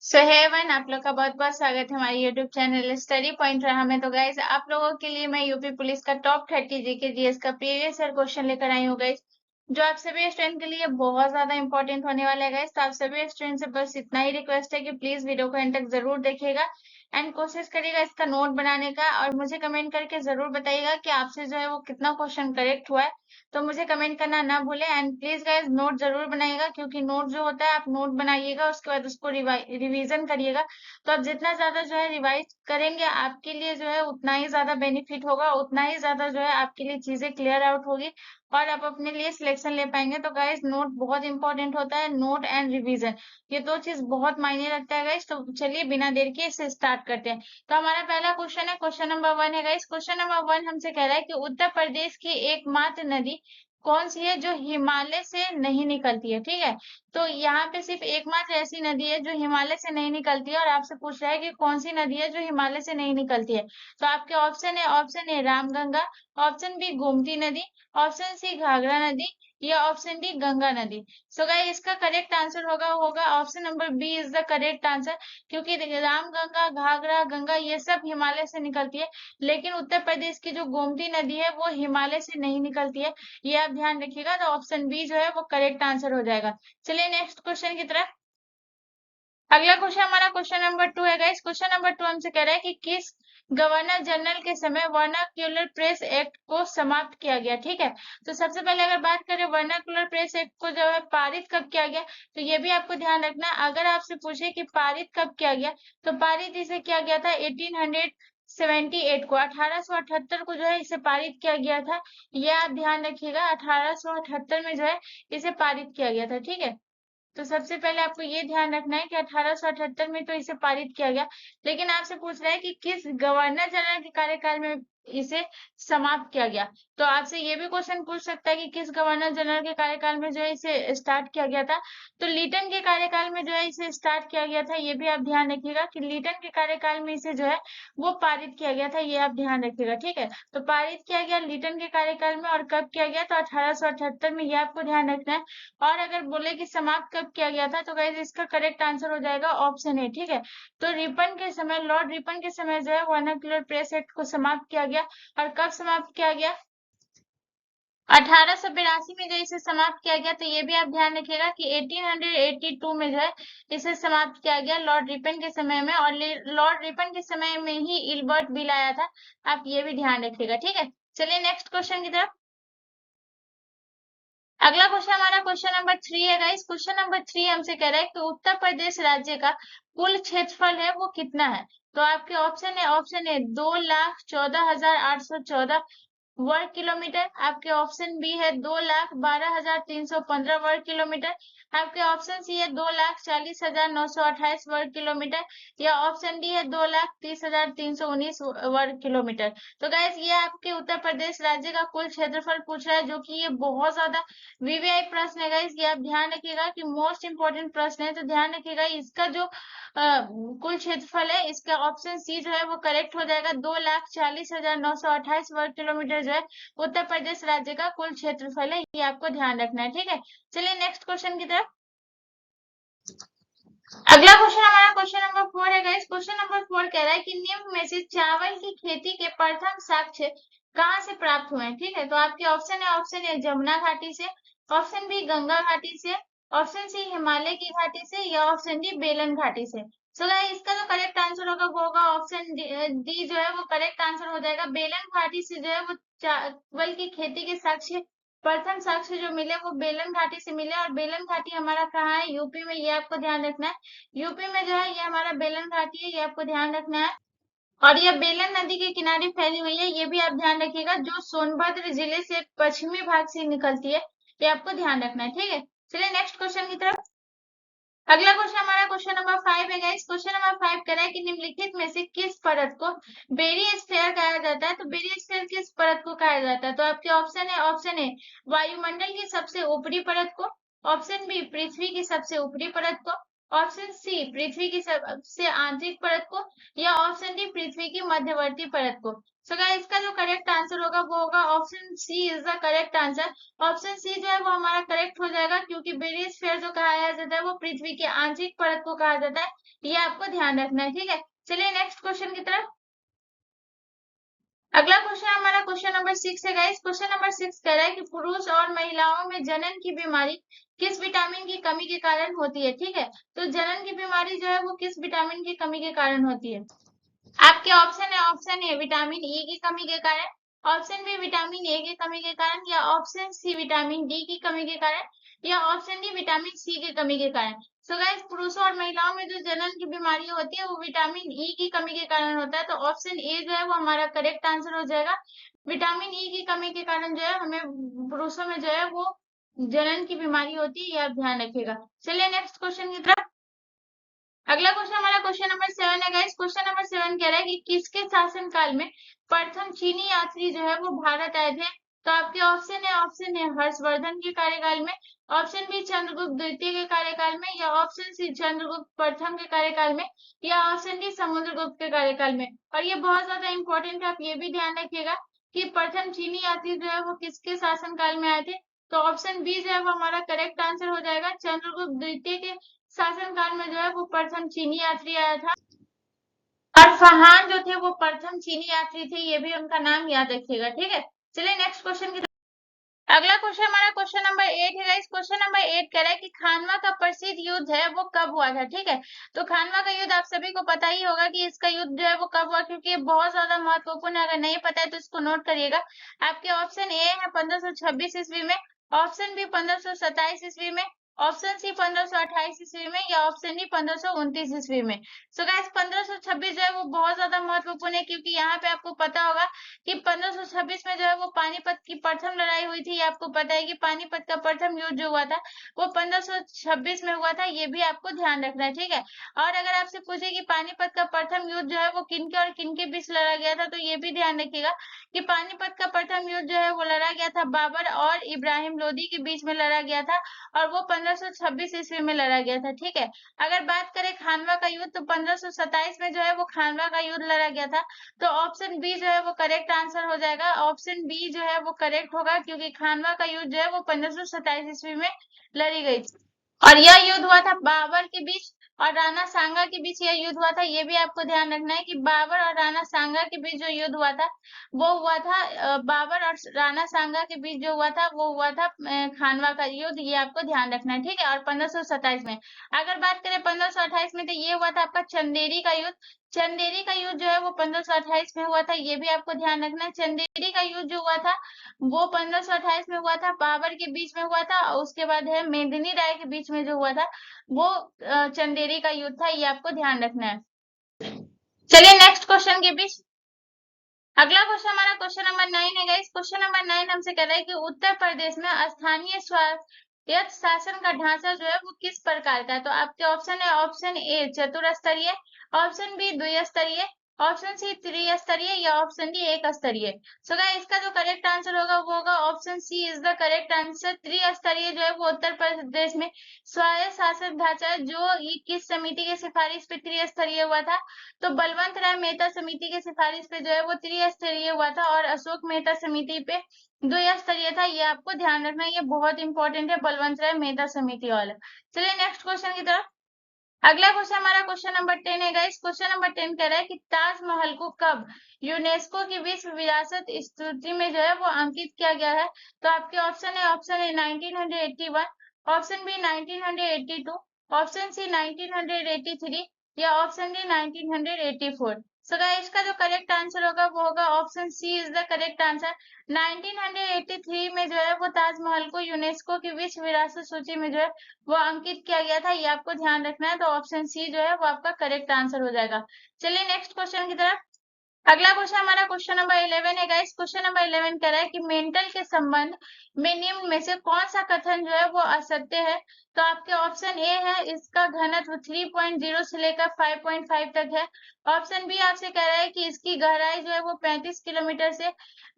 सो हे one आप लोग का बहुत बहुत स्वागत है हमारे यूट्यूब चैनल स्टडी पॉइंट रहा में। तो गाइज आप लोगों के लिए मैं यूपी पुलिस का टॉप 30 जीके जीएस का प्रीवियस ईयर क्वेश्चन लेकर आई हूँ गाइज, जो आप सभी स्टूडेंट के लिए बहुत ज्यादा इंपॉर्टेंट होने वाला है गाइज। तो आप सभी स्टूडेंट से बस इतना ही रिक्वेस्ट है कि प्लीज वीडियो को एंड तक जरूर देखिएगा एंड कोशिश करिएगा इसका नोट बनाने का, और मुझे कमेंट करके जरूर बताइएगा कि आपसे जो है वो कितना क्वेश्चन करेक्ट हुआ है। तो मुझे कमेंट करना ना भूले एंड प्लीज गाइज नोट जरूर बनाइएगा, क्योंकि नोट जो होता है आप नोट बनाइएगा उसके बाद उसको रिवीजन करिएगा। तो आप जितना ज्यादा जो है रिवाइज करेंगे आपके लिए जो है उतना ही ज्यादा बेनिफिट होगा, उतना ही ज्यादा जो है आपके लिए चीजें क्लियर आउट होगी और आप अपने लिए सिलेक्शन ले पाएंगे। तो गाइस नोट बहुत इंपॉर्टेंट होता है, नोट एंड रिवीजन ये दो चीज बहुत मायने रखता है गाइस। तो चलिए बिना देर के इसे स्टार्ट करते हैं। तो हमारा पहला क्वेश्चन है, क्वेश्चन नंबर 1 है गाइस। क्वेश्चन नंबर 1 हमसे कह रहा है कि उत्तर प्रदेश की एकमात्र नदी कौन सी है जो हिमालय से नहीं निकलती है। ठीक है, तो यहाँ पे सिर्फ एकमात्र ऐसी नदी है जो हिमालय से नहीं निकलती है, और आपसे पूछ रहा है कि कौन सी नदी है जो हिमालय से नहीं निकलती है। तो आपके option A Ramganga, option B Gomti नदी, ऑप्शन सी घाघरा नदी, या ऑप्शन डी गंगा नदी। सो गाइस इसका करेक्ट आंसर होगा होगा option number B is the correct answer, क्योंकि देखिए रामगंगा घाघरा गंगा ये सब हिमालय से निकलती है, लेकिन उत्तर प्रदेश की जो गोमती नदी है वो हिमालय से नहीं निकलती है। ये आप ध्यान रखिएगा। तो ऑप्शन बी जो है वो करेक्ट आंसर हो जाएगा। चलिए नेक्स्ट क्वेश्चन की तरफ। अगला क्वेश्चन हमारा क्वेश्चन नंबर 2 है गाइस। क्वेश्चन नंबर 2 हमसे कह रहा है कि किस गवर्नर जनरल के समय वर्नाक्यूलर प्रेस एक्ट को समाप्त किया गया। ठीक है, तो सबसे पहले अगर बात करें वर्नाक्यूलर प्रेस एक्ट को जो है पारित कब किया गया, तो ये भी आपको ध्यान रखना है। अगर आपसे पूछे कि पारित कब किया गया, तो पारित इसे किया गया था 1878 को, 1878 को जो है इसे पारित किया गया था। ये आप ध्यान रखिएगा, 1878 में जो है इसे पारित किया गया था। ठीक है, तो सबसे पहले आपको ये ध्यान रखना है कि 1878 में तो इसे पारित किया गया, लेकिन आपसे पूछ रहा है कि किस गवर्नर जनरल के कार्यकाल में इसे समाप्त किया गया। तो आपसे ये भी क्वेश्चन पूछ सकता है कि किस गवर्नर जनरल के कार्यकाल में जो है इसे स्टार्ट किया गया था। तो लीटन के कार्यकाल में जो है इसे स्टार्ट किया गया था। ये भी आप ध्यान रखिएगा कि लीटन के कार्यकाल में इसे जो है वो पारित किया गया था। ये आप ध्यान रखिएगा। ठीक है, तो पारित किया गया लीटन के कार्यकाल में, और कब किया गया, तो 1878 में। ये आपको ध्यान रखना है। और अगर बोले कि समाप्त कब किया गया था, तो गाइस इसका करेक्ट आंसर हो जाएगा ऑप्शन ए। ठीक है, तो रिपन के समय, लॉर्ड रिपन के समय जो है वर्नाक्यूलर प्रेस एक्ट को समाप्त किया गया। और कब समाप्त किया गया, 1882 में जो इसे समाप्त किया गया। तो ये भी आप ध्यान रखिएगा कि 1882 में जो है इसे समाप्त किया गया लॉर्ड रिपन के समय में, और लॉर्ड रिपन के समय में ही इल्बर्ट बिल आया था। आप ये भी ध्यान रखिएगा। ठीक है, चलिए नेक्स्ट क्वेश्चन की तरफ। अगला क्वेश्चन हमारा क्वेश्चन नंबर 3 है गाइस। क्वेश्चन नंबर 3 हमसे कह रहा है कि उत्तर प्रदेश राज्य का कुल क्षेत्रफल है वो कितना है। तो आपके ऑप्शन है 2,14,814 वर्ग किलोमीटर। आपके ऑप्शन बी है 2,12,315 वर्ग किलोमीटर। आपके ऑप्शन सी है 2,40,928 वर्ग किलोमीटर, या ऑप्शन डी है 2,30,319 वर्ग किलोमीटर। तो गाइस ये आपके उत्तर प्रदेश राज्य का कुल क्षेत्रफल पूछ रहा है, जो कि ये बहुत ज्यादा वीवीआई प्रश्न है गाइस। ये आप ध्यान रखिएगा कि मोस्ट इंपोर्टेंट प्रश्न है। तो ध्यान रखिएगा इसका जो कुल क्षेत्रफल है, इसका ऑप्शन सी जो है वो करेक्ट हो जाएगा। 2,40,928 वर्ग किलोमीटर जो है उत्तर प्रदेश राज्य का कुल क्षेत्रफल है। ये आपको ध्यान रखना है। ठीक है, चलिए नेक्स्ट क्वेश्चन की तरफ। अगला क्वेश्चन हमारा क्वेश्चन नंबर 4 है गाइस। क्वेश्चन नंबर 4 कह रहा है कि निम्न में से चावल की खेती के प्रथम साक्ष्य कहाँ से प्राप्त हुए हैं। ठीक है, तो आपके ऑप्शन ए जमुना घाटी से, ऑप्शन बी गंगा घाटी से, ऑप्शन सी हिमालय की घाटी से, या ऑप्शन डी बेलन घाटी से। सो गाइस इसका जो करेक्ट आंसर होगा वो होगा ऑप्शन डी जो है वो करेक्ट आंसर हो जाएगा। बेलन घाटी से जो है वो चावल की खेती के साक्ष्य, प्रथम साक्ष्य जो मिले वो बेलन घाटी से मिले। और बेलन घाटी हमारा कहाँ है, यूपी में। ये आपको ध्यान रखना है, यूपी में जो है ये हमारा बेलन घाटी है। ये आपको ध्यान रखना है, और ये बेलन नदी के किनारे फैली हुई है। ये भी आप ध्यान रखिएगा, जो सोनभद्र जिले से पश्चिमी भाग से निकलती है। ये आपको ध्यान रखना है। ठीक है, चलिए नेक्स्ट क्वेश्चन की तरफ। अगला क्वेश्चन हमारा क्वेश्चन नंबर 5 है गाइस। क्वेश्चन नंबर 5 कह रहा है कि निम्नलिखित में से किस परत को बेरिस्फेयर कहा जाता है। तो बेरिस्फेयर किस परत को कहा जाता है। तो आपके ऑप्शन ए वायुमंडल की सबसे ऊपरी परत को, ऑप्शन बी पृथ्वी की सबसे ऊपरी परत को, ऑप्शन सी पृथ्वी की सबसे आंतरिक परत को, या ऑप्शन डी पृथ्वी की मध्यवर्ती परत को। सो गाइस इसका जो करेक्ट आंसर होगा वो होगा option C is the correct answer. Option C जो है वो हमारा करेक्ट हो जाएगा, क्योंकि बेरिस्फेयर जो कहा जाता है वो पृथ्वी की आंतरिक परत को कहा जाता है। ये आपको ध्यान रखना है, ठीक है। चलिए नेक्स्ट क्वेश्चन की तरफ। अगला क्वेश्चन हमारा क्वेश्चन नंबर 6 है गाइस। क्वेश्चन नंबर 6 कह रहा है कि पुरुष और महिलाओं में जनन की बीमारी किस विटामिन की कमी के कारण होती है, ठीक है। तो जनन की बीमारी जो है वो किस विटामिन की कमी के कारण होती है। आपके ऑप्शन है, ऑप्शन ए विटामिन ई की कमी के कारण, ऑप्शन बी विटामिन ए की कमी के कारण, या ऑप्शन सी विटामिन डी की कमी के कारण, या ऑप्शन डी विटामिन सी की कमी के कारण। सो गाइस, पुरुषों और महिलाओं में जो जनन की बीमारी होती है वो विटामिन ई की कमी के कारण होता है। तो ऑप्शन ए जो है वो हमारा करेक्ट आंसर हो जाएगा। विटामिन ई की कमी के कारण जो है हमें पुरुषों में जो है वो जनन की बीमारी होती है, ये आप ध्यान रखिएगा। चलिए नेक्स्ट क्वेश्चन की तरफ। अगला क्वेश्चन हमारा क्वेश्चन नंबर 7 है गाइस। क्वेश्चन नंबर 7 कह रहा है कि किसके शासन काल में प्रथम चीनी यात्री जो है वो भारत आए थे। तो आपके ऑप्शन है, ऑप्शन ए हर्षवर्धन के कार्यकाल में, ऑप्शन बी चंद्रगुप्त द्वितीय के कार्यकाल में, या ऑप्शन सी चंद्रगुप्त प्रथम के कार्यकाल में, या ऑप्शन डी समुद्रगुप्त के कार्यकाल में। और ये बहुत ज्यादा इंपॉर्टेंट है, आप ये भी ध्यान रखिएगा कि प्रथम चीनी यात्री जो है वो किसके शासन काल में आए थे। तो ऑप्शन बी जो है वो हमारा करेक्ट आंसर हो जाएगा। चंद्रगुप्त द्वितीय के शासनकाल में जो है वो प्रथम चीनी यात्री आया था। और फरहान जो थे वो प्रथम चीनी यात्री थे, ये भी उनका नाम याद रखिएगा, ठीक है। चलिए नेक्स्ट क्वेश्चन की तरफ। अगला क्वेश्चन हमारा क्वेश्चन नंबर 8 है गाइस। क्वेश्चन नंबर 8 कह रहा है कि खानवा का प्रसिद्ध युद्ध है वो कब हुआ था, ठीक है। तो खानवा का युद्ध आप सभी को पता ही होगा कि इसका युद्ध जो है वो कब हुआ, क्योंकि ये बहुत ज्यादा महत्वपूर्ण है। अगर नहीं पता है तो इसको नोट करिएगा। आपके ऑप्शन ए है 1526 ईस्वी में, ऑप्शन बी 1527 ईस्वी में, ऑप्शन सी 1528 ईस्वी में, या ऑप्शन डी 1529 ईस्वी में। सो गाइस 1526 जो है वो बहुत ज्यादा महत्वपूर्ण है, क्योंकि यहाँ पे आपको पता होगा कि 1526 में जो है वो पानीपत की प्रथम लड़ाई हुई थी। ये आपको पता है कि पानीपत का प्रथम युद्ध जो हुआ था वो 1526 में हुआ था, ये भी आपको ध्यान रखना है, ठीक है। और अगर आपसे पूछे कि पानीपत का प्रथम युद्ध जो है वो किनके और किनके बीच लड़ा गया था, तो ये भी ध्यान रखिएगा कि पानीपत का प्रथम युद्ध जो है वो लड़ा गया था बाबर और इब्राहिम लोदी के बीच में लड़ा गया था, और वो 1526 ईस्वी में लड़ा गया था, ठीक है। अगर बात करें खानवा का युद्ध, तो 1527 में जो है वो खानवा का युद्ध लड़ा गया था। तो ऑप्शन बी जो है वो करेक्ट आंसर हो जाएगा। ऑप्शन बी जो है वो करेक्ट होगा, क्योंकि खानवा का युद्ध जो है वो 1527 ईस्वी में लड़ी गई थी। और यह युद्ध हुआ था बाबर के बीच और राणा सांगा के बीच। यह युद्ध हुआ था, ये भी आपको ध्यान रखना है कि बाबर और राणा सांगा के बीच जो युद्ध हुआ था वो हुआ था बाबर और राणा सांगा के बीच जो हुआ था वो हुआ था खानवा का युद्ध। ये आपको ध्यान रखना है, ठीक है। और 1527 में अगर बात करें 1528 में, तो ये हुआ था आपका चंदेरी का युद्ध। चंदेरी का युद्ध जो है वो 1528 में हुआ था, ये भी आपको ध्यान रखना है। चंदेरी का युद्ध जो हुआ था वो 1528 में हुआ था, बाबर के बीच में हुआ था, और उसके बाद है मेदिनी राय के बीच में जो हुआ था वो चंदेरी का युद्ध था, ये आपको ध्यान रखना है। चलिए नेक्स्ट क्वेश्चन के बीच। अगला क्वेश्चन हमारा क्वेश्चन नंबर 9 है गाइस। क्वेश्चन नंबर 9 हमसे कह रहा है कि उत्तर प्रदेश में स्थानीय स्वायत्त शासन का ढांचा जो है वो किस प्रकार का है। तो आपके ऑप्शन है, ऑप्शन ए चतुर्स्तरीय, ऑप्शन बी द्विस्तरीय, ऑप्शन सी त्रिस्तरीय, या ऑप्शन डी एक स्तरीय। सो गाइस इसका जो करेक्ट आंसर होगा वो होगा option C is the correct answer. त्रिस्तरीय जो है वो उत्तर प्रदेश में स्वायत्त शासन ढांचा है, जो ये किस समिति की सिफारिश पे त्रिस्तरीय हुआ था। तो बलवंत राय मेहता समिति की सिफारिश पे जो है वो त्रिस्तरीय हुआ था, और अशोक मेहता समिति पे द्विस्तरीय था। ये आपको ध्यान रखना है, ये बहुत इंपॉर्टेंट है, बलवंत राय मेहता समिति वाला। चलिए नेक्स्ट क्वेश्चन की तरफ। अगला क्वेश्चन हमारा क्वेश्चन नंबर 10 है गाइस। क्वेश्चन नंबर 10 कह रहा है कि ताजमहल को कब यूनेस्को की विश्व विरासत सूची में जो है वो अंकित किया गया है। तो आपके ऑप्शन है, option A 1981, option B 1982, option C 1983, या ऑप्शन डी 1984। सो गाइस इसका जो करेक्ट आंसर होगा वो होगा option C is the correct answer. 1983 में जो है वो ताजमहल को यूनेस्को की विश्व विरासत सूची में जो है वो अंकित किया गया था, ये आपको ध्यान रखना है। तो ऑप्शन सी जो है वो आपका करेक्ट आंसर हो जाएगा। चलिए नेक्स्ट क्वेश्चन की तरफ। अगला क्वेश्चन हमारा क्वेश्चन नंबर 11 है गाइस। क्वेश्चन नंबर 11 कह रहा है कि मेंटल के संबंध में निम्न में से कौन सा कथन जो है वो असत्य है। तो आपके ऑप्शन ए है, इसका घनत्व 3.0 से लेकर 5.5 तक है। ऑप्शन बी आपसे कह रहा है कि इसकी गहराई जो है वो 35 किलोमीटर से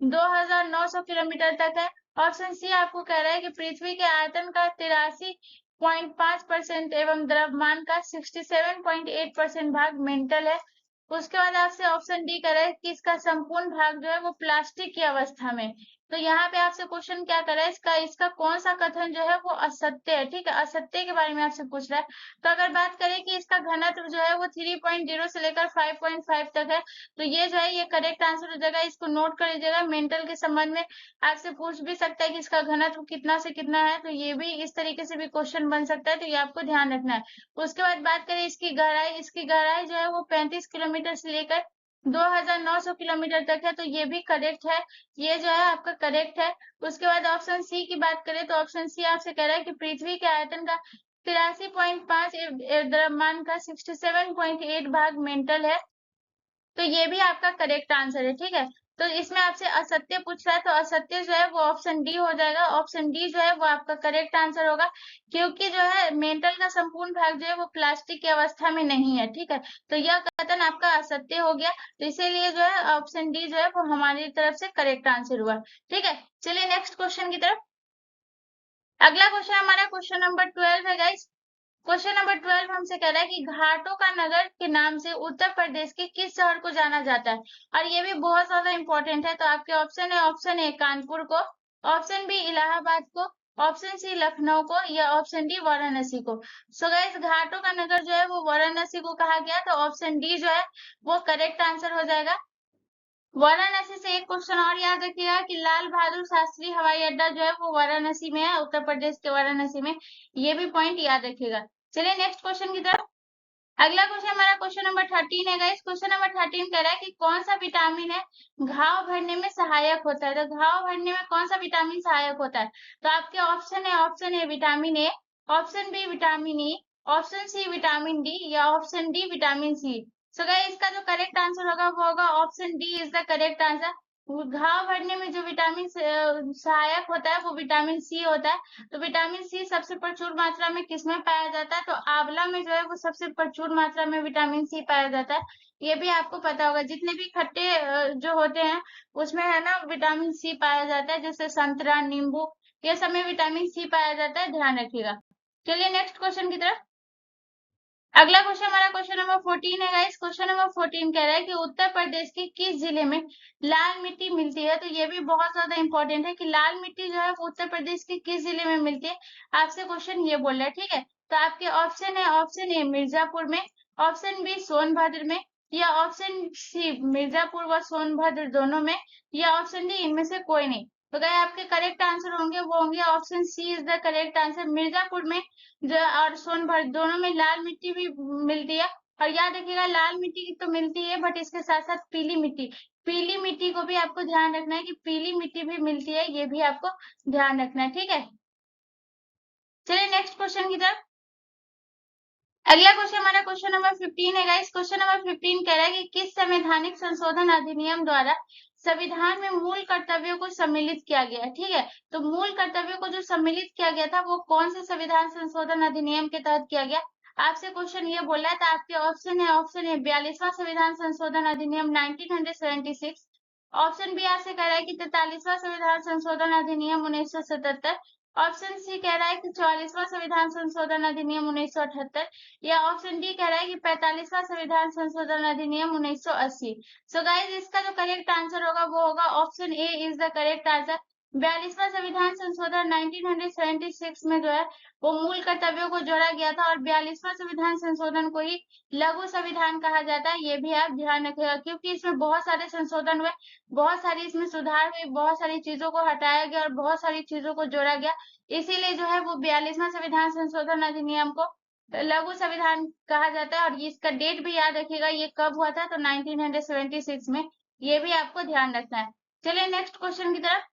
2900 किलोमीटर तक है। ऑप्शन सी आपको कह रहा है कि पृथ्वी के आयतन का 83.5% एवं द्रव्यमान का 67.8% भाग मेंटल है। उसके बाद आपसे ऑप्शन डी कर रहा है कि इसका संपूर्ण भाग जो है वो प्लास्टिक की अवस्था में तो यहाँ पे आपसे क्वेश्चन क्या कर रहा है, इसका कौन सा कथन जो है वो असत्य है, ठीक है, असत्य के बारे में आपसे पूछ रहा है। तो अगर बात करें कि इसका घनत्व जो है वो 3.0 से लेकर 5.5 तक है, तो ये जो है ये करेक्ट आंसर हो जाएगा। इसको नोट कर लीजिएगा, मेंटल के संबंध में आपसे पूछ भी सकता है कि इसका घनत्व कितना से कितना है, तो ये भी इस तरीके से भी क्वेश्चन बन सकता है, तो ये आपको ध्यान रखना है। उसके बाद बात करें इसकी गहराई जो है वो 35 किलोमीटर से लेकर 2900 किलोमीटर तक है, तो ये भी करेक्ट है, ये जो है आपका करेक्ट है। उसके बाद ऑप्शन सी की बात करें तो ऑप्शन सी आपसे कह रहा है कि पृथ्वी के आयतन का 83.5 द्रव्यमान का 67.8 भाग मेंटल है, तो ये भी आपका करेक्ट आंसर है, ठीक है। तो इसमें आपसे असत्य पूछ रहा है, तो असत्य जो है वो ऑप्शन डी हो जाएगा। ऑप्शन डी जो है वो आपका करेक्ट आंसर होगा, क्योंकि जो है मेंटल का संपूर्ण भाग जो है वो प्लास्टिक की अवस्था में नहीं है, ठीक है। तो यह कथन आपका असत्य हो गया, तो इसीलिए जो है ऑप्शन डी जो है वो हमारी तरफ से करेक्ट आंसर हुआ, ठीक है। चलिए नेक्स्ट क्वेश्चन की तरफ। अगला क्वेश्चन हमारा क्वेश्चन नंबर 12 है गाइस। क्वेश्चन नंबर 12 हमसे कह रहा है कि घाटों का नगर के नाम से उत्तर प्रदेश के किस शहर को जाना जाता है, और ये भी बहुत ज्यादा इंपॉर्टेंट है। तो आपके ऑप्शन है, ऑप्शन ए कानपुर को, ऑप्शन बी इलाहाबाद को, ऑप्शन सी लखनऊ को, या ऑप्शन डी वाराणसी को। सो गाइस घाटों का नगर जो है वो वाराणसी को कहा गया, तो ऑप्शन डी जो है वो करेक्ट आंसर हो जाएगा। वाराणसी से एक क्वेश्चन और याद रखिएगा कि लाल बहादुर शास्त्री हवाई अड्डा जो है वो वाराणसी में है, उत्तर प्रदेश के वाराणसी में, ये भी पॉइंट याद रखिएगा। चलिए नेक्स्ट क्वेश्चन की तरफ। अगला क्वेश्चन हमारा क्वेश्चन नंबर 13 है गाइस। क्वेश्चन नंबर 13 कह रहा है कि कौन सा विटामिन है घाव भरने में सहायक होता है, तो घाव भरने में कौन सा विटामिन सहायक होता है। तो आपके ऑप्शन है, option A vitamin A, option B vitamin E, option C vitamin D, या option D vitamin C. So guys इसका जो करेक्ट आंसर होगा वो होगा option D is the correct answer. घाव भरने में जो विटामिन सहायक होता है वो विटामिन सी होता है। तो विटामिन सी सबसे प्रचुर मात्रा में किसमें पाया जाता है, तो आंवला में जो है वो सबसे प्रचुर मात्रा में विटामिन सी पाया जाता है। ये भी आपको पता होगा, जितने भी खट्टे जो होते हैं उसमें है ना विटामिन सी पाया जाता है, जैसे संतरा, नींबू, ये सब में विटामिन सी पाया जाता है, ध्यान रखिएगा। चलिए नेक्स्ट क्वेश्चन की तरफ। अगला क्वेश्चन हमारा क्वेश्चन नंबर 14 है गाइस। क्वेश्चन नंबर 14 कह रहा है कि उत्तर प्रदेश के किस जिले में लाल मिट्टी मिलती है, तो ये भी बहुत ज्यादा इंपॉर्टेंट है कि लाल मिट्टी जो है वो उत्तर प्रदेश के किस जिले में मिलती है, आपसे क्वेश्चन ये बोल रहा है, ठीक है। तो आपके ऑप्शन है, ऑप्शन ए मिर्जापुर में, ऑप्शन बी सोनभद्र में, या ऑप्शन सी मिर्जापुर व सोनभद्र दोनों में, या ऑप्शन डी इनमें से कोई नहीं। तो गाइस आपके करेक्ट आंसर होंगे वो होंगे option C is the correct answer. Mirzapur में जो और सोनभद्र दोनों में लाल मिट्टी भी मिलती है। और याद रखिएगा लाल मिट्टी की तो मिलती है, बट इसके साथ साथ पीली मिट्टी को भी आपको ध्यान रखना है कि पीली मिट्टी भी मिलती है, ये भी आपको ध्यान रखना है, ठीक है। चलिए नेक्स्ट क्वेश्चन की तरफ। अगला क्वेश्चन हमारा क्वेश्चन नंबर 15 है गाइस। क्वेश्चन नंबर 15 कह रहा है कि किस संवैधानिक संशोधन अधिनियम द्वारा संविधान में मूल कर्तव्यों को सम्मिलित किया गया, ठीक है। तो मूल कर्तव्यों को जो सम्मिलित किया गया था वो कौन से संविधान संशोधन अधिनियम के तहत किया गया, आपसे क्वेश्चन ये बोला है। तो आपके ऑप्शन है, ऑप्शन ए 42वां संविधान संशोधन अधिनियम 1976, ऑप्शन बी आपसे कह रहा है कि 43वां संविधान संशोधन अधिनियम 1977, ऑप्शन सी कह रहा है कि 44वां संविधान संशोधन अधिनियम 1978, या ऑप्शन डी कह रहा है कि 45वां संविधान संशोधन अधिनियम 1980। सो गाइस इसका जो करेक्ट आंसर होगा वो होगा option A is the correct answer. 42वां संविधान संशोधन 1976 में जो है वो मूल कर्तव्यों को जोड़ा गया था, और 42वां संविधान संशोधन को ही लघु संविधान कहा जाता है, ये भी आप ध्यान रखिएगा, क्योंकि इसमें बहुत सारे संशोधन हुए, बहुत सारी इसमें सुधार हुए, बहुत सारी चीजों को हटाया गया और बहुत सारी चीजों को जोड़ा गया, इसीलिए जो है वो 42वां संविधान संशोधन अधिनियम को लघु संविधान कहा जाता है। और इसका डेट भी याद रखिएगा, ये कब हुआ था, तो 1976 में, ये भी आपको ध्यान रखना है। चलिए नेक्स्ट क्वेश्चन की तरफ।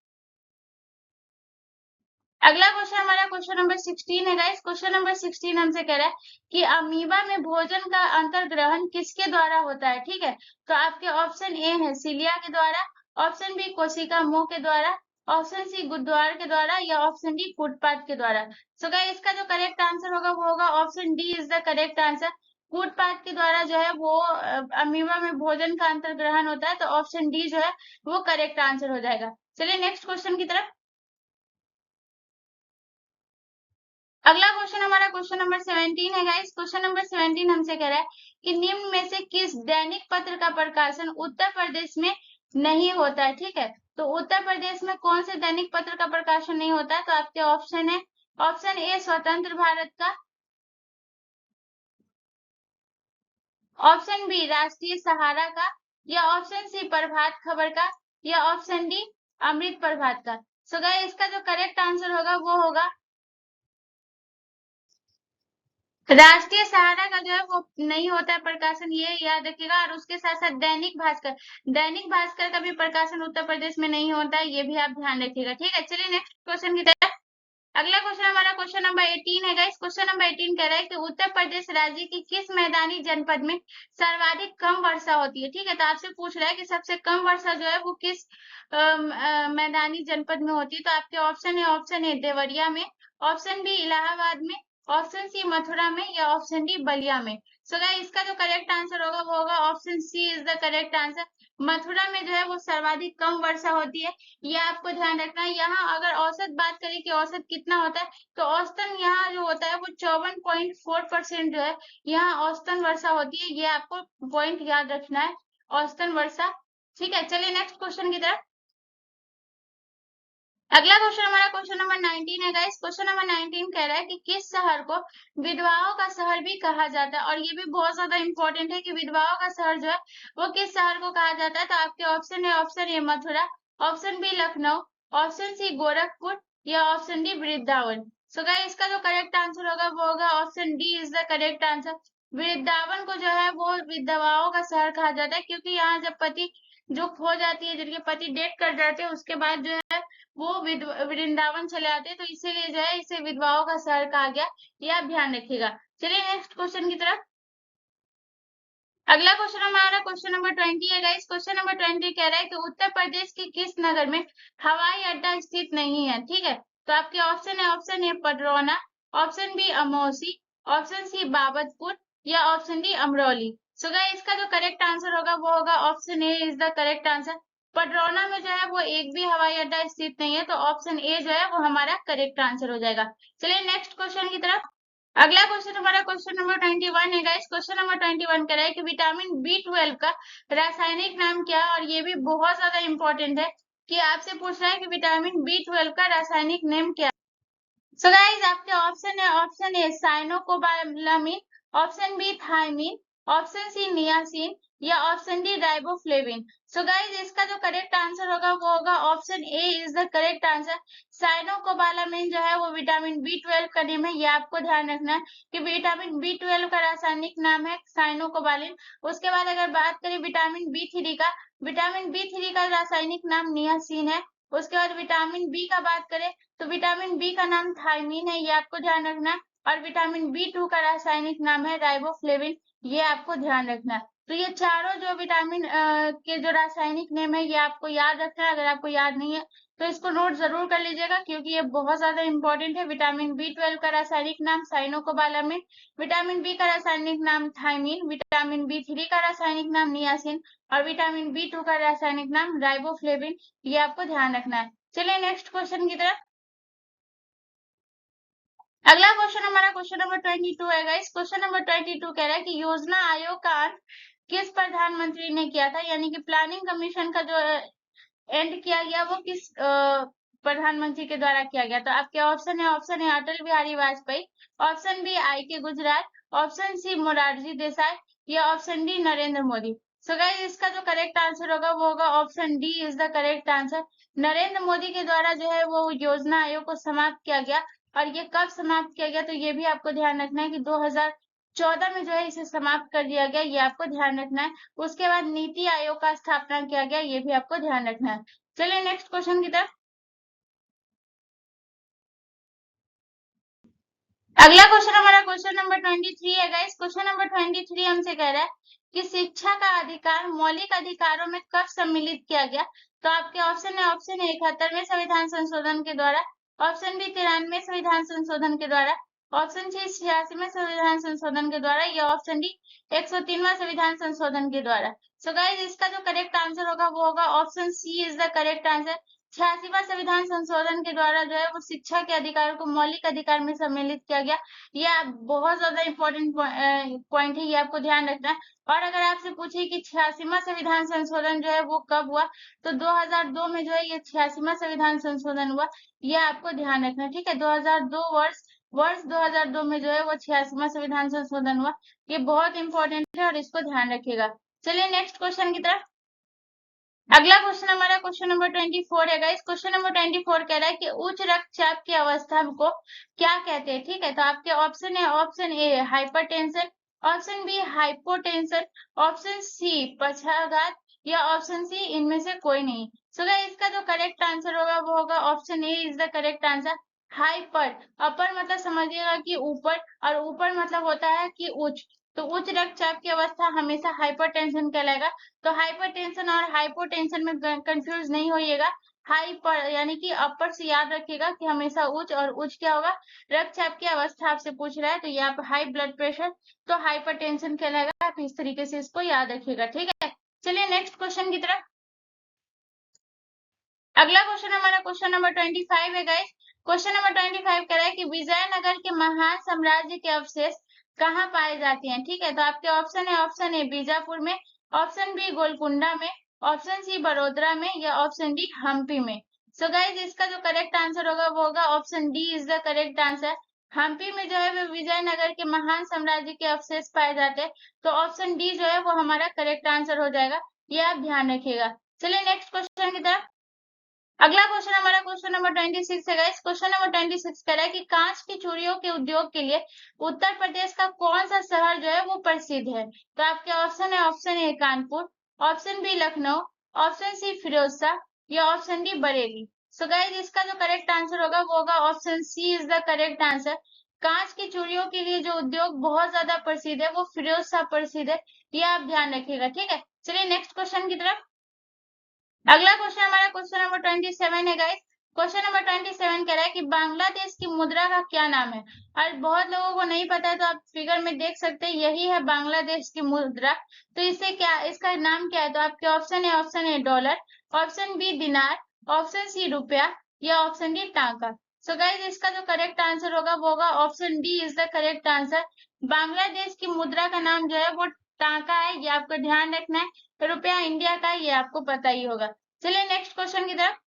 अगला क्वेश्चन हमारा क्वेश्चन नंबर 16 है गाइस। क्वेश्चन नंबर 16 हमसे कह रहा है कि अमीबा में भोजन का अंतर्ग्रहण किसके द्वारा होता है, ठीक है। तो आपके ऑप्शन ए है सिलिया के द्वारा, ऑप्शन बी कोशिका मुंह के द्वारा, ऑप्शन सी गुद्वार के द्वारा, या ऑप्शन डी फुटपाथ के द्वारा। सो गाइस इसका जो करेक्ट आंसर होगा वो होगा option D is the correct answer. Footpath के द्वारा जो है वो अमीबा में भोजन का अंतर्ग्रहण होता है, तो ऑप्शन डी जो है वो करेक्ट आंसर हो जाएगा। चलिए नेक्स्ट क्वेश्चन की तरफ। अगला क्वेश्चन हमारा क्वेश्चन नंबर 17 है गाइस। क्वेश्चन नंबर 17 हमसे कह रहा है कि निम्न में से किस दैनिक पत्र का प्रकाशन उत्तर प्रदेश में नहीं होता है, ठीक है। तो उत्तर प्रदेश में कौन से दैनिक पत्र का प्रकाशन नहीं होता है? तो आपके ऑप्शन है, ऑप्शन ए स्वतंत्र भारत का, ऑप्शन बी राष्ट्रीय सहारा का, या ऑप्शन सी प्रभात खबर का, या ऑप्शन डी अमृत प्रभात का। सो गाइस इसका जो करेक्ट आंसर होगा वो होगा राष्ट्रीय सहारा का, जो है वो नहीं होता है प्रकाशन, ये याद रखिएगा। और उसके साथ साथ दैनिक भास्कर, दैनिक भास्कर का भी प्रकाशन उत्तर प्रदेश में नहीं होता है, ये भी आप ध्यान रखिएगा, ठीक है। चलिए नेक्स्ट क्वेश्चन की तरफ। अगला क्वेश्चन हमारा क्वेश्चन नंबर 18 है गाइस। क्वेश्चन नंबर 18 कह रहा है कि उत्तर प्रदेश राज्य की किस मैदानी जनपद में सर्वाधिक कम वर्षा होती है, ठीक है। तो आपसे पूछ रहा है कि सबसे कम वर्षा जो है वो किस मैदानी जनपद में होती है। तो आपके ऑप्शन है, ऑप्शन ए देवरिया में, ऑप्शन बी इलाहाबाद में, ऑप्शन सी मथुरा में, या ऑप्शन डी बलिया में। सो गाइस इसका जो करेक्ट आंसर होगा वो होगा option C is the correct answer. Mathura में जो है वो सर्वाधिक कम वर्षा होती है, ये आपको ध्यान रखना है। यहाँ अगर औसत बात करें कि औसत कितना होता है, तो औसतन यहाँ जो होता है वो 54.4% जो है यहाँ औसतन वर्षा होती है, ये आपको पॉइंट याद रखना है, औसतन वर्षा, ठीक है। चलिए नेक्स्ट क्वेश्चन की तरफ। अगला क्वेश्चन हमारा क्वेश्चन नंबर 19 है गाइस। क्वेश्चन नंबर 19 कह रहा है कि किस शहर को विधवाओं का शहर भी कहा जाता है, और ये भी बहुत ज्यादा इंपॉर्टेंट है कि विधवाओं का शहर जो है वो किस शहर को कहा जाता है। तो आपके ऑप्शन है, option A Mathura, option B Lucknow, option C Gorakhpur, या option D Vrindavan. So guys इसका जो करेक्ट आंसर होगा वो होगा option D is the correct answer. Vrindavan को जो है वो विधवाओं का शहर कहा जाता है, क्योंकि यहाँ जब पति जो खो जाती है, जिनके पति डेथ कर जाते हैं, उसके बाद जो है वो वृंदावन चले आते हैं, तो इसीलिए जो है इसे विधवाओं का शहर कहा गया, ये आप ध्यान रखिएगा। चलिए नेक्स्ट क्वेश्चन की तरफ। अगला क्वेश्चन हमारा क्वेश्चन नंबर 20 है गाइस। क्वेश्चन नंबर 20 कह रहा है कि उत्तर प्रदेश के किस नगर में हवाई अड्डा स्थित नहीं है, ठीक है। तो आपके ऑप्शन है, option A Padrauna, option B Amausi, option C Babatpur, या option D Amrauli. So guys इसका जो करेक्ट आंसर होगा वो होगा option A is the correct answer. Padrauna में जो है वो एक भी हवाई अड्डा स्थित नहीं है, तो ऑप्शन ए जो है वो हमारा करेक्ट आंसर हो जाएगा। चलिए नेक्स्ट क्वेश्चन की तरफ। अगला क्वेश्चन हमारा क्वेश्चन नंबर 21 है गाइस। क्वेश्चन नंबर 21 कह रहा है कि विटामिन B12 का रासायनिक नाम क्या है, और ये भी बहुत ज्यादा इंपॉर्टेंट है कि आपसे पूछ रहा है कि विटामिन B12 का रासायनिक नेम क्या है। सो गाइस आपके ऑप्शन है, option A cyanocobalamin, option B thiamine, option C niacin, या option D riboflavin. So guys इसका जो करेक्ट आंसर होगा वो होगा option A is the correct answer. Cyanocobalamin जो है वो विटामिन B12 का नेम है, ये आपको ध्यान रखना है कि विटामिन B12 का रासायनिक नाम है साइनोकोबालिन। उसके बाद अगर बात करें विटामिन B3 का, विटामिन B3 का रासायनिक नाम नियासिन है। उसके बाद विटामिन बी का बात करें तो विटामिन बी का नाम थायमिन है, ये आपको ध्यान रखना है। और विटामिन B2 का रासायनिक नाम है राइबोफ्लेविन, ये आपको ध्यान रखना है। तो ये चारों जो विटामिन के जो रासायनिक नेम है ये आपको याद रखना है। अगर आपको याद नहीं है तो इसको नोट जरूर कर लीजिएगा, क्योंकि ये बहुत ज्यादा इंपॉर्टेंट है। विटामिन B12 का रासायनिक नाम साइनोकोबालामिन, विटामिन बी का रासायनिक नाम थायमिन, विटामिन B3 का रासायनिक नाम नियासिन, और विटामिन B2 का रासायनिक नाम राइबोफ्लेविन, ये आपको ध्यान रखना है। चलिए नेक्स्ट क्वेश्चन की तरफ। अगला क्वेश्चन हमारा क्वेश्चन नंबर 22 है गाइस। क्वेश्चन नंबर 22 कह रहा है कि योजना आयोग का अंत किस प्रधानमंत्री ने किया था, यानी कि प्लानिंग कमीशन का जो एंड किया गया वो किस प्रधानमंत्री के द्वारा किया गया। तो आपके ऑप्शन है, option A Atal Bihari Vajpayee, option B I K Gujral, option C Morarji Desai, या option D Narendra Modi. So guys इसका जो करेक्ट आंसर होगा वो होगा option D is the correct answer. Narendra Modi के द्वारा जो है वो योजना आयोग को समाप्त किया गया, और ये कब समाप्त किया गया तो ये भी आपको ध्यान रखना है कि 2014 में जो है इसे समाप्त कर दिया गया, ये आपको ध्यान रखना है। उसके बाद नीति आयोग का स्थापना किया गया, ये भी आपको ध्यान रखना है। चलिए नेक्स्ट क्वेश्चन की तरफ। अगला क्वेश्चन हमारा क्वेश्चन नंबर 23 है गाइस। क्वेश्चन नंबर 23 हमसे कह रहा है कि शिक्षा का अधिकार मौलिक अधिकारों में कब सम्मिलित किया गया। तो आपके ऑप्शन है, ऑप्शन ए 71वें संविधान संशोधन के द्वारा, ऑप्शन बी 93वें संविधान संशोधन के द्वारा, ऑप्शन सी 86वें संविधान संशोधन के द्वारा, या ऑप्शन डी 103वां संविधान संशोधन के द्वारा। सो गाइस इसका जो करेक्ट आंसर होगा वो होगा option C is the correct answer. 86वां संविधान संशोधन के द्वारा जो है वो शिक्षा के अधिकार को मौलिक अधिकार में सम्मिलित किया गया। ये बहुत ज्यादा इंपॉर्टेंट पॉइंट है, ये आपको ध्यान रखना है। और अगर आपसे पूछे कि 86वां संविधान संशोधन जो है वो कब हुआ, तो 2002 में जो है ये 86वां संविधान संशोधन हुआ। ये आपको ध्यान रखना है, ठीक है। 2002 वर्ष 2002 में जो है वो 86वां संविधान संशोधन हुआ। ये बहुत इंपॉर्टेंट है और इसको ध्यान रखिएगा। चलिए नेक्स्ट क्वेश्चन की तरफ। अगला क्वेश्चन हमारा क्वेश्चन नंबर 24 है गाइस। क्वेश्चन नंबर 24 कह रहा है कि उच्च रक्तचाप की अवस्था को क्या कहते हैं, ठीक है। तो आपके ऑप्शन है, option A hypertension, option B hypotension, option C पक्षाघात, या ऑप्शन सी इनमें से कोई नहीं। सो गाइस इसका जो करेक्ट आंसर होगा वो होगा option A is the correct answer. Hyper, upper मतलब समझिएगा कि ऊपर, और ऊपर मतलब होता है कि उच्च। तो उच्च रक्तचाप की अवस्था हमेशा हाइपरटेंशन कहलाएगा। तो हाइपरटेंशन और हाइपोटेंशन में कंफ्यूज नहीं होइएगा। हाइपर यानी कि अपर से याद रखिएगा कि हमेशा उच्च, और उच्च क्या होगा, रक्तचाप की अवस्था आपसे पूछ रहा है, तो यहाँ पे हाई ब्लड प्रेशर तो हाइपरटेंशन कहलाएगा। आप इस तरीके से इसको याद रखिएगा, ठीक है। चलिए नेक्स्ट क्वेश्चन की तरफ। अगला क्वेश्चन हमारा क्वेश्चन नंबर 25 है गाइस। क्वेश्चन नंबर 25 कह रहा है कि विजयनगर के महान साम्राज्य के अवशेष कहाँ पाए जाते हैं, ठीक है। तो आपके ऑप्शन है, ऑप्शन ए बीजापुर में, ऑप्शन बी गोलकुंडा में, ऑप्शन सी बड़ोदरा में, या ऑप्शन डी हम्पी में। सो गाइस इसका जो करेक्ट आंसर होगा वो होगा option D is the correct answer. Hampi में जो है वो विजयनगर के महान साम्राज्य के अवशेष पाए जाते हैं। तो ऑप्शन डी जो है वो हमारा करेक्ट आंसर हो जाएगा, ये आप ध्यान रखिएगा। चलिए नेक्स्ट क्वेश्चन की तरफ। अगला क्वेश्चन हमारा क्वेश्चन नंबर 26 है गाइस। क्वेश्चन नंबर 26 कह रहा है कि कांच की चूड़ियों के उद्योग के लिए उत्तर प्रदेश का कौन सा शहर जो है वो प्रसिद्ध है। तो आपके ऑप्शन है, option A Kanpur, option B Lucknow, option C Firozshah, या option D Bareilly. So guys इसका जो करेक्ट आंसर होगा वो होगा option C is the correct answer. कांच की चूड़ियों के लिए जो उद्योग बहुत ज्यादा प्रसिद्ध है वो फिरोजशाह प्रसिद्ध है, ये आप ध्यान रखिएगा, ठीक है। चलिए नेक्स्ट क्वेश्चन की तरफ। अगला क्वेश्चन हमारा क्वेश्चन नंबर 27 है गाइस। क्वेश्चन नंबर 27 कह रहा है कि बांग्लादेश की मुद्रा का क्या नाम है। और बहुत लोगों को नहीं पता है, तो आप फिगर में देख सकते हैं, यही है बांग्लादेश की मुद्रा। तो इससे क्या, इसका नाम क्या है। तो आपके ऑप्शन है, option A dollar, option B दिनार, ऑप्शन सी रुपया, या ऑप्शन डी टाका। सो गाइस इसका जो करेक्ट आंसर होगा वो होगा option D is the correct answer. Bangladesh की मुद्रा का नाम जो है वो टाका है, ये आपको ध्यान रखना है। रुपया इंडिया का, ये आपको पता ही होगा। चलिए नेक्स्ट क्वेश्चन की तरफ।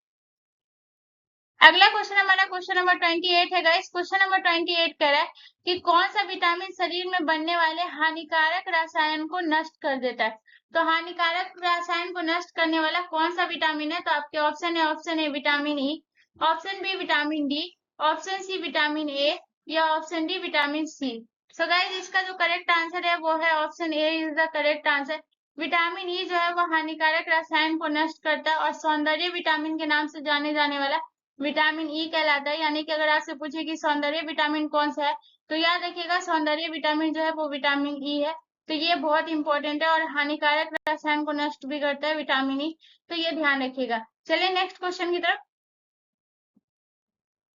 अगला क्वेश्चन हमारा क्वेश्चन नंबर 28 है गाइस। क्वेश्चन नंबर 28 कह रहा है कि कौन सा विटामिन शरीर में बनने वाले हानिकारक रसायन को नष्ट कर देता है। तो हानिकारक रसायन को नष्ट करने वाला कौन सा विटामिन है। तो आपके ऑप्शन है, option A vitamin E, option B vitamin D, option C vitamin A, या option D vitamin C. So guys इसका जो करेक्ट आंसर है वो है option A is the correct answer. Vitamin E जो है वो हानिकारक रसायन को नष्ट करता है, और सौंदर्य विटामिन के नाम से जाने जाने वाला विटामिन ई कहलाता है। यानी कि अगर आपसे पूछे कि सौंदर्य विटामिन कौन सा है, तो याद रखिएगा सौंदर्य विटामिन जो है वो विटामिन ई है। तो ये बहुत इंपॉर्टेंट है, और हानिकारक रसायन को नष्ट भी करता है विटामिन ई, तो ये ध्यान रखिएगा। चलिए नेक्स्ट क्वेश्चन की तरफ।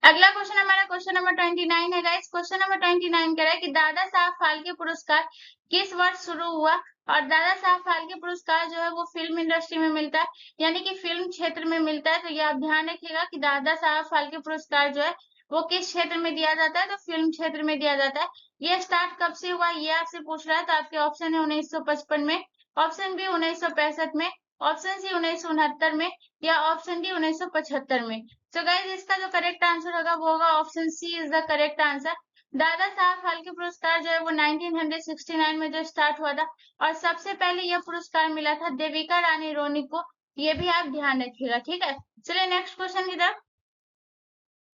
अगला क्वेश्चन हमारा क्वेश्चन नंबर 29 है गाइस। क्वेश्चन नंबर 29 कह रहा है कि दादा साहब फाल्के पुरस्कार किस वर्ष शुरू हुआ। और दादा साहब फाल्के पुरस्कार जो है वो फिल्म इंडस्ट्री में मिलता है, यानी कि फिल्म क्षेत्र में मिलता है। तो ये आप ध्यान रखिएगा कि दादा साहब फाल्के पुरस्कार जो है वो किस क्षेत्र में दिया जाता है। तो फिल्म क्षेत्र में दिया जाता है। ये स्टार्ट कब से हुआ ये आपसे पूछ रहा है। तो आपके ऑप्शन है 1955 में, ऑप्शन बी 1965 में, ऑप्शन सी 1969 में, या ऑप्शन डी 1975 में। तो गाइज इसका जो करेक्ट आंसर होगा वो होगा option C is the correct answer. Dada Saheb Phalke पुरस्कार जो है वो 1969 में जो स्टार्ट हुआ था, और सबसे पहले यह पुरस्कार मिला था देविका रानी रोनी को। ये भी आप ध्यान रखिएगा, ठीक है। चलिए नेक्स्ट क्वेश्चन की तरफ।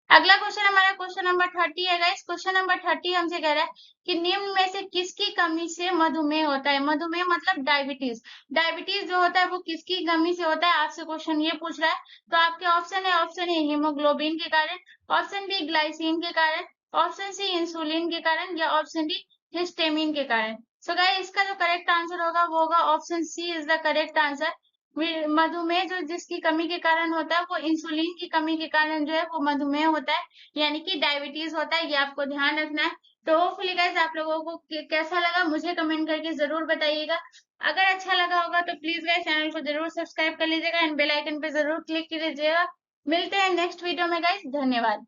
अगला क्वेश्चन हमारा क्वेश्चन नंबर 30 है गाइस। क्वेश्चन नंबर 30 हमसे कह रहा है कि निम्न में से किसकी कमी से मधुमेह होता है। मधुमेह मतलब डायबिटीज। डायबिटीज जो होता है वो किसकी कमी से होता है, आपसे क्वेश्चन ये पूछ रहा है। तो आपके ऑप्शन है, ऑप्शन ए हीमोग्लोबिन के कारण, ऑप्शन बी ग्लाइसिन के कारण, ऑप्शन सी इंसुलिन के कारण, या ऑप्शन डी हिस्टेमिन के कारण। सो गाइस इसका जो करेक्ट आंसर होगा वो होगा option C is the correct answer. मधुमेह जो जिसकी कमी के कारण होता है वो इंसुलिन की कमी के कारण जो है वो मधुमेह होता है, यानी कि डायबिटीज होता है। ये आपको ध्यान रखना है। तो होपफुली गाइस आप लोगों को कैसा लगा मुझे कमेंट करके जरूर बताइएगा। अगर अच्छा लगा होगा तो प्लीज गाइस चैनल को जरूर सब्सक्राइब कर लीजिएगा, एंड बेल आइकन पे जरूर क्लिक कीजिएगा मिलते हैं नेक्स्ट वीडियो में गाइस, धन्यवाद।